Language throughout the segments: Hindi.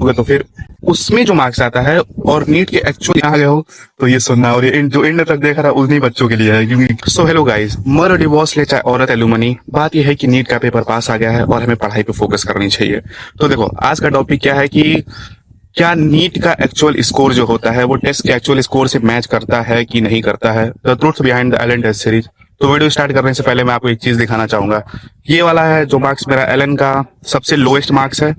दोगे तो फिर उसमें जो मार्क्स आता है और नीट के एक्चुअली आ गए हो तो ये सुनना, और ये जो एंड तक देख रहा है उन्हीं बच्चों के लिए है। क्योंकि सो हेलो गाइस, मर्द डिवोर्स ले चाहे औरत एलुमनी, बात यह है कि नीट का पेपर पास आ गया है और हमें पढ़ाई पे फोकस करनी चाहिए। तो देखो आज का टॉपिक क्या है कि क्या नीट का एक्चुअल स्कोर जो होता है वो टेस्ट के एक्चुअल स्कोर से मैच करता है कि नहीं करता है, the truth behind the Allen test series. तो वीडियो स्टार्ट करने से पहले मैं आपको एक चीज दिखाना चाहूंगा। ये वाला है जो मार्क्स मेरा एलन का सबसे लोएस्ट मार्क्स है,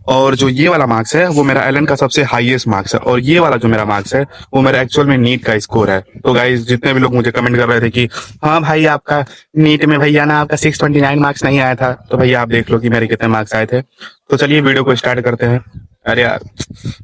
और जो ये वाला मार्क्स है वो मेरा एलन का सबसे हाईएस्ट मार्क्स है, और ये वाला जो मेरा मार्क्स है वो मेरा एक्चुअल में नीट का स्कोर है। तो गाइस जितने भी लोग मुझे कमेंट कर रहे थे कि हाँ भाई आपका नीट में भैया ना आपका 629 मार्क्स नहीं आया था, तो भैया आप देख लो कि मेरे कितने मार्क्स आए थे। तो चलिए वीडियो को स्टार्ट करते हैं। अरे यार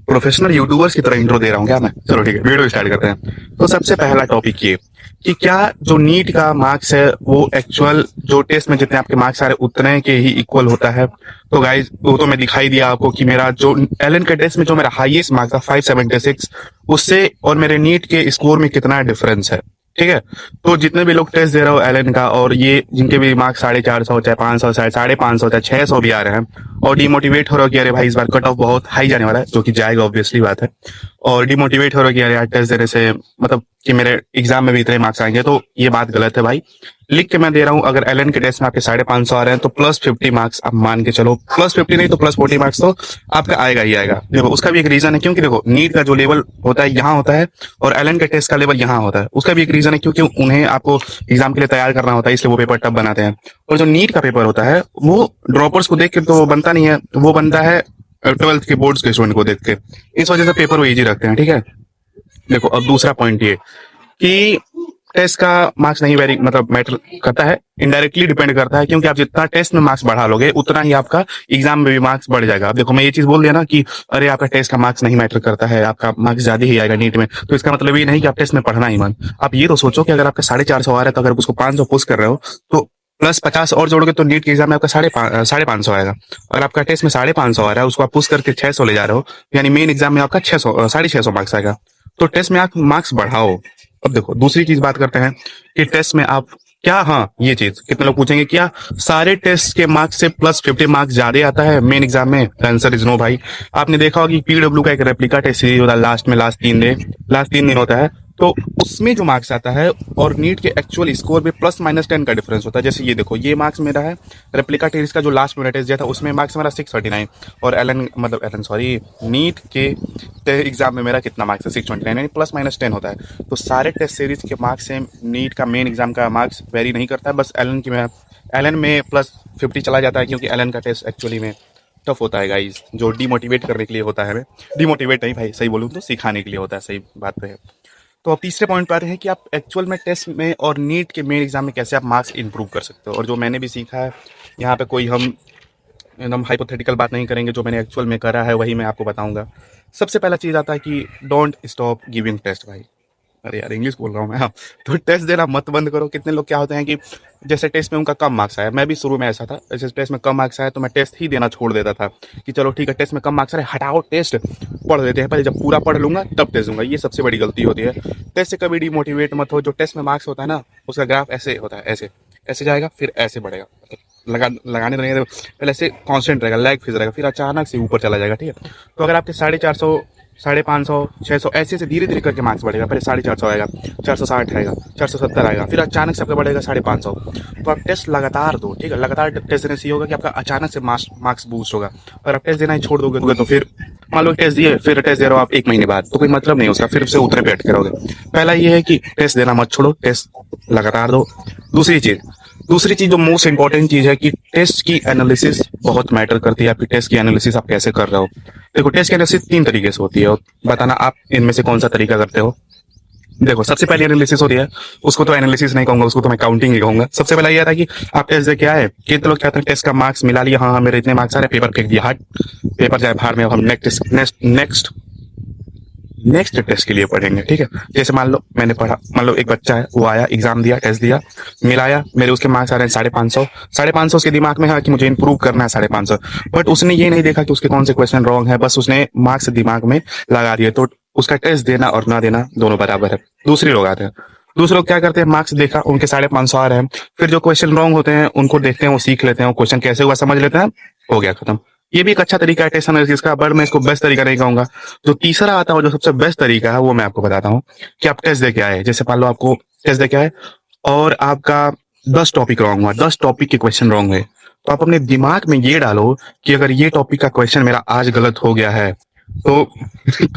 प्रोफेशनल यूट्यूबर्स की तरह इंट्रो दे रहा हूँ क्या मैं। चलो ठीक है वीडियो स्टार्ट करते हैं। तो सबसे पहला टॉपिक ये कि क्या जो नीट का मार्क्स है वो एक्चुअल जो टेस्ट में जितने आपके मार्क्स आ रहे उतने के ही इक्वल होता है। तो गाइज वो तो मैं दिखाई दिया आपको कि मेरा जो एलन के टेस्ट में जो मेरा हाईएस्ट मार्क्स था 576, उससे और मेरे नीट के स्कोर में कितना डिफरेंस है। ठीक है, तो जितने भी लोग टेस्ट दे रहे हो एलन का और ये जिनके भी मार्क्स 450 चाहे 500 चाहे 550 चाहे 600 भी आ रहे हैं और डिमोटिवेट हो रहे हो कि अरे भाई इस बार कट ऑफ बहुत हाई जाने वाला है, जो कि जाएगा ऑब्वियसली बात है, और डिमोटिवेट हो रहे हो कि अरे यार टेस्ट देने से मतलब कि मेरे एग्जाम में भी इतने मार्क्स आएंगे, तो ये बात गलत है भाई। लिख के मैं दे रहा हूं, अगर एलन के टेस्ट में आपके 550 आ रहे हैं तो +50 मार्क्स आप मान के चलो, +50 नहीं तो +40 मार्क्स तो आपका आएगा ही आएगा। देखो उसका भी एक रीजन है, क्योंकि देखो नीट का जो लेवल होता है यहाँ होता है और एलन के टेस्ट का लेवल यहाँ होता है। उसका भी एक रीजन है क्योंकि उन्हें आपको एग्जाम के लिए तैयार करना होता है, इसलिए वो पेपर टफ बनाते हैं। और जो नीट का पेपर होता है वो ड्रॉपर्स को देख के तो बनता नहीं है, वो बनता है 12th के बोर्ड्स के स्टूडेंट को देख के, इस वजह से पेपर वो इजी रखते हैं। ठीक है, देखो अब दूसरा पॉइंट ये कि टेस्ट का मार्क्स नहीं वेरी मतलब मैटर करता है, इनडायरेक्टली डिपेंड करता है, क्योंकि आप जितना टेस्ट में मार्क्स बढ़ा लोगे उतना ही आपका एग्जाम में भी मार्क्स बढ़ जाएगा। अब देखो मैं ये चीज बोल दिया ना कि अरे आपका टेस्ट का मार्क्स नहीं मैटर करता है, आपका मार्क्स ज्यादा ही आएगा नीट में, तो इसका मतलब ये नहीं कि आप टेस्ट में पढ़ना ही मन। आप ये तो सोचो कि अगर आपका 450 आ रहा है तो अगर उसको 500 पुश कर रहे हो तो +50 और जोड़ोगे तो नीट के एग्जाम में आपका 550 आएगा। और आपका टेस्ट में 550 आ रहा है, उसको आप पुश करके 600 ले जा रहे हो, यानी मेन एग्जाम में आपका 600 650 मार्क्स आएगा। तो टेस्ट में आप मार्क्स बढ़ाओ। अब देखो दूसरी चीज बात करते हैं कि टेस्ट में आप क्या, हाँ ये चीज कितने लोग पूछेंगे क्या सारे टेस्ट के मार्क्स से +50 मार्क्स ज्यादा आता है मेन एग्जाम में? आंसर इज नो भाई। आपने देखा होगा कि पीडब्ल्यू का एक रेप्लिका टेस्ट सीरीज होता है लास्ट में, लास्ट 3 दिन होता है, तो उसमें जो मार्क्स आता है और नीट के एक्चुअल स्कोर में +-10 का डिफरेंस होता है। जैसे ये देखो ये मार्क्स मेरा है रेप्लिका टेस्ट का जो लास्ट में टेस्ट दिया था, उसमें मार्क्स मेरा 639 और एलन सॉरी नीट के एग्जाम में मेरा कितना मार्क्स है 629, यानी +-10 होता है। तो सारे टेस्ट सीरीज के मार्क्स से नीट का मेन एग्जाम का मार्क्स वेरी नहीं करता है, बस एलन में +50 चला जाता है, क्योंकि एलन का टेस्ट एक्चुअली में टफ होता है गाइस, जो डिमोटिवेट करने के लिए होता है। हमें डिमोटिवेट नहीं भाई, सही बोलूँ तो सिखाने के लिए होता है, सही बात पे है। तो अब तीसरे पॉइंट पर आते हैं कि आप एक्चुअल में टेस्ट में और नीट के मेन एग्जाम में कैसे आप मार्क्स इंप्रूव कर सकते हो। और जो मैंने भी सीखा है, यहाँ पे कोई हम एकदम हाइपोथेटिकल बात नहीं करेंगे, जो मैंने एक्चुअल में करा है वही मैं आपको बताऊंगा। सबसे पहला चीज़ आता है कि डोंट स्टॉप गिविंग टेस्ट भाई। अरे यार इंग्लिश बोल रहा हूँ मैं, हाँ तो टेस्ट देना मत बंद करो। कितने लोग क्या होते हैं कि जैसे टेस्ट में उनका कम मार्क्स आया, मैं भी शुरू में ऐसा था, जैसे टेस्ट में कम मार्क्स आया तो मैं टेस्ट ही देना छोड़ देता था कि चलो ठीक है टेस्ट में कम मार्क्स आए हटाओ टेस्ट पढ़ देते हैं, पहले जब पूरा पढ़ लूंगा तब टेस्ट दूंगा। ये सबसे बड़ी गलती होती है। टेस्ट से कभी डिमोटिवेट मत हो। जो टेस्ट में मार्क्स होता है ना उसका ग्राफ ऐसे होता है, ऐसे ऐसे जाएगा फिर ऐसे बढ़ेगा, लगाने रहेंगे पहले ऐसे कांस्टेंट रहेगा, लैग फिर रहेगा, फिर अचानक से ऊपर चला जाएगा। ठीक है, तो अगर आपके 450 550 600 ऐसे से धीरे धीरे करके मार्क्स बढ़ेगा, पहले 450 आएगा, 460 आएगा, 470 आएगा, फिर अचानक से आपका बढ़ेगा 550। तो आप टेस्ट लगातार दो। ठीक है, लगातार टेस्ट देने से ये होगा कि आपका अचानक से मार्क्स बूस्ट होगा। और आप टेस्ट देना ही छोड़ दोगे तो फिर मान लो टेस्ट दिए फिर टेस्ट दे रहे हो आप 1 महीने बाद, तो कोई मतलब नहीं उसका, फिर से उतरे पे अटके रहोगे। पहला ये है कि टेस्ट देना मत छोड़ो, टेस्ट लगातार दो। दूसरी चीज जो मोस्ट इंपॉर्टेंट चीज है कि टेस्ट की एनालिसिस बहुत मैटर करती है। आपकी टेस्ट की एनालिसिस आप कैसे कर रहे हो। देखो टेस्ट की एनालिसिस 3 तरीके से होती है, और बताना आप इनमें से कौन सा तरीका करते हो। देखो सबसे पहले एनालिसिस होती है, उसको तो एनालिसिस नहीं कहूंगा, उसको तो मैं काउंटिंग ही कहूंगा। सबसे पहला यह था कि आप टेस्ट दे क्या है, कितने लोग क्या था टेस्ट का मार्क्स मिला लिया, हाँ मेरे इतने मार्क्स आ रहे, पेपर फेंक दिया, हट पेपर जाए बाहर में, अब हम नेक्स्ट टेस्ट के लिए पढ़ेंगे। ठीक है, जैसे मान लो मैंने पढ़ा, मान लो एक बच्चा है वो आया एग्जाम दिया टेस्ट दिया मिलाया, मेरे उसके मार्क्स आ रहे हैं 550 उसके दिमाग में है कि मुझे इंप्रूव करना है 550, बट उसने ये नहीं देखा कि उसके कौन से क्वेश्चन रॉन्ग है, बस उसने मार्क्स दिमाग में लगा दिए, तो उसका टेस्ट देना और ना देना दोनों बराबर है। दूसरे लोग क्या करते हैं, मार्क्स देखा उनके 550 आ रहे हैं, फिर जो क्वेश्चन रॉन्ग होते हैं उनको देखते हैं, वो सीख लेते हैं, वो क्वेश्चन कैसे हुआ समझ लेते हैं, हो गया खत्म। ये भी एक अच्छा तरीका है टेस्ट एनालिसिस का, बट मैं इसको बेस्ट तरीका नहीं कहूंगा। जो तीसरा आता है, जो सबसे बेस्ट तरीका है, वो मैं आपको बताता हूँ कि आप टेस्ट दे के आए। जैसे मान लो आपको टेस्ट दे के आए और आपका 10 टॉपिक रॉन्ग हुआ, 10 टॉपिक के क्वेश्चन रॉन्ग हुए, तो आप अपने दिमाग में ये डालो कि अगर ये टॉपिक का क्वेश्चन मेरा आज गलत हो गया है तो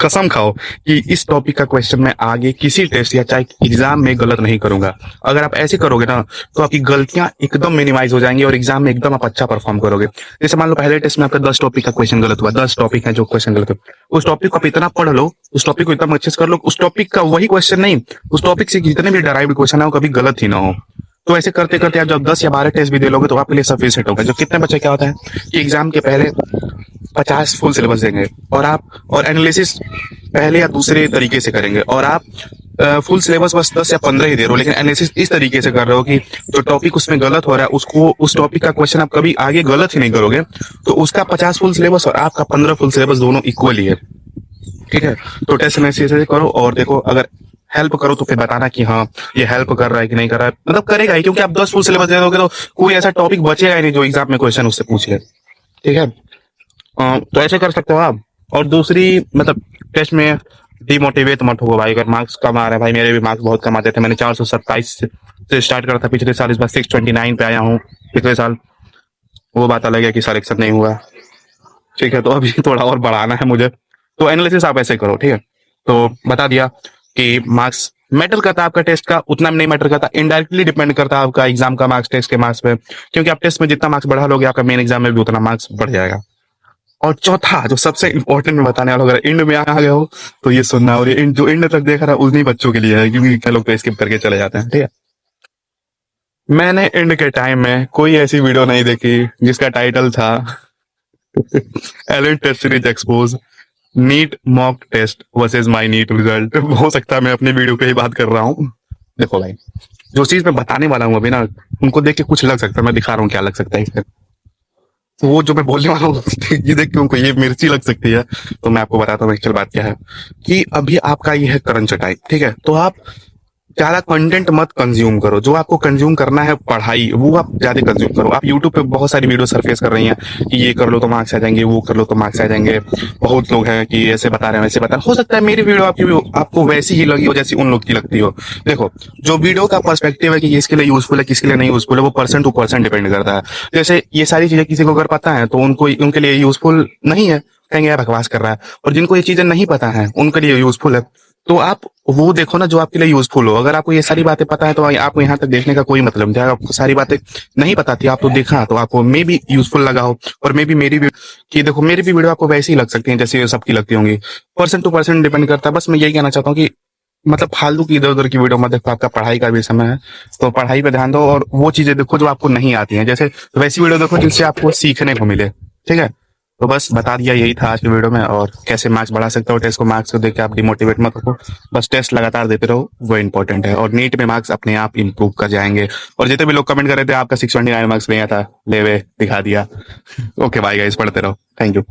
कसम खाओ कि इस टॉपिक का क्वेश्चन मैं आगे किसी टेस्ट या चाहे एग्जाम में गलत नहीं करूंगा। अगर आप ऐसे करोगे ना तो आपकी गलतियां एकदम मिनिमाइज हो जाएंगी और एग्जाम में एकदम आप अच्छा परफॉर्म करोगे। जैसे मान लो पहले टेस्ट में आपका 10 टॉपिक का क्वेश्चन गलत हुआ, 10 टॉपिक है जो क्वेश्चन गलत हुआ, उस टॉपिक को आप इतना पढ़ लो, उस टॉपिक को इतना अच्छे से कर लो, उस टॉपिक का वही क्वेश्चन नहीं, उस टॉपिक से जितने भी डराइव्ड क्वेश्चन है वो कभी गलत ही ना हो। तो ऐसे करते करते आप जब 10 या 12 टेस्ट भी दे लोगे तो आपके लिए सफिशिएंट होगा। जो कितने बच्चे क्या होता है कि एग्जाम के पहले 50 फुल सिलेबस देंगे और एनालिसिस पहले या दूसरे तरीके से करेंगे, और आप फुल सिलेबस बस 10 या 15 ही दे रहे हो, लेकिन एनालिसिस इस तरीके से कर रहे हो कि जो टॉपिक उसमें गलत हो रहा है उसको, उस टॉपिक का क्वेश्चन आप कभी आगे गलत ही नहीं करोगे। तो उसका 50 फुल सिलेबस और आपका 15 फुल सिलेबस दोनों इक्वल ही है। ठीक है, तो टेस्ट एनालिसिस करो और देखो, अगर हेल्प करो तो फिर बताना कि हाँ ये हेल्प कर रहा है कि नहीं कर रहा है। मतलब करेगा ही, क्योंकि आप 10 फुल सिलेबस दे दोगे तो कोई ऐसा टॉपिक बचेगा ही नहीं जो एग्जाम में क्वेश्चन उससे पूछ ले। ठीक है, तो ऐसे कर सकते हो आप। और दूसरी, मतलब टेस्ट में डिमोटिवेट मत हो भाई। अगर मार्क्स कम आ रहे हैं, भाई मेरे भी मार्क्स बहुत कम आते थे, मैंने 427 से स्टार्ट करा था पिछले साल, इस बार 629 पे आया हूँ पिछले साल। वो बात अलग है कि सिलेक्शन नहीं हुआ। ठीक है, तो अभी थोड़ा और बढ़ाना है मुझे। तो एनालिसिस आप ऐसे करो। ठीक है, तो बता दिया कि मार्क्स मैटर करता है, आपका टेस्ट का उतना नहीं मैटर करता, इनडायरेक्टली डिपेंड करता है आपका एग्जाम का मार्क्स टेस्ट के मार्क्स पे, क्योंकि आप टेस्ट में जितना मार्क्स बढ़ा लोगे आपका मेन एग्जाम में भी उतना मार्क्स बढ़ जाएगा। और चौथा जो सबसे इंपॉर्टेंट में बताने वाला, अगर एंड में आ गए हो तो ये सुनना, और ये जो एंड तक देख रहा है उन्हीं बच्चों के लिए है, क्योंकि कई लोग तो स्किप करके चले जाते हैं। ठीक है, मैंने एंड के टाइम में कोई ऐसी वीडियो नहीं देखी जिसका टाइटल था elite test series expose NEET mock test versus my NEET result. हो सकता है मैं अपनी वीडियो पे ही बात कर रहा हूँ। देखो भाई, जो चीज मैं बताने वाला हूँ अभी ना, उनको देख के कुछ लग सकता है, मैं दिखा रहा हूँ क्या लग सकता है इसमें। तो वो जो मैं बोलने वाला हूँ ये देख के उनको ये मिर्ची लग सकती है। तो मैं आपको बताता हूँ एक्चुअल बात क्या है कि अभी आपका ये है करंट टाइम। ठीक है, तो आप ज्यादा कंटेंट मत कंज्यूम करो। जो आपको कंज्यूम करना है पढ़ाई, वो आप ज्यादा कंज्यूम करो। आप यूट्यूब पे बहुत सारी वीडियो सरफेस कर रही हैं कि ये कर लो तो मार्क्स आ जाएंगे, वो कर लो तो मार्क्स आ जाएंगे। बहुत लोग हैं कि ऐसे बता रहे हैं वैसे बता रहे हैं। हो सकता है मेरी वीडियो आपको वैसी ही लगी हो जैसी उन लोग की लगती हो। देखो, जो वीडियो का पर्सपेक्टिव है कि इसके लिए यूजफुल है किसके लिए नहीं यूजफुल है, वो पर्सन टू पर्सन डिपेंड करता है। जैसे ये सारी चीजें किसी को अगर पता है तो उनको, उनके लिए यूजफुल नहीं है, कहेंगे यार बकवास कर रहा है। और जिनको ये चीजें नहीं पता है उनके लिए यूजफुल है। तो आप वो देखो ना जो आपके लिए यूजफुल हो। अगर आपको ये सारी बातें पता है तो आपको यहाँ तक देखने का कोई मतलब नहीं। अगर आपको सारी बातें नहीं पता थी, आप तो देखा तो आपको मे बी यूजफुल लगा हो, और मे बी मेरी भी, कि देखो मेरी भी वीडियो आपको वैसी ही लग सकती है जैसे सबकी लगती होंगी। पर्सन टू पर्सन डिपेंड करता है। बस मैं यही कहना चाहता हूँ कि मतलब फालतू की इधर उधर की वीडियो मत देखो। आपका पढ़ाई का भी समय है तो पढ़ाई पे ध्यान दो, और वो चीजें देखो जो आपको नहीं आती हैं। जैसे वैसी वीडियो देखो जिनसे आपको सीखने को मिले। ठीक है, तो बस बता दिया, यही था आज की वीडियो में। और कैसे मार्क्स बढ़ा सकते हो टेस्ट को, मार्क्स को देख के आप डिमोटिवेट मत हो, बस टेस्ट लगातार देते रहो, वो इंपॉर्टेंट है। और नीट में मार्क्स अपने आप इंप्रूव कर जाएंगे। और जितने भी लोग कमेंट कर रहे थे आपका 629 मार्क्स नहीं आता, ले वे दिखा दिया। ओके बाय गाइस, पढ़ते रहो, थैंक यू।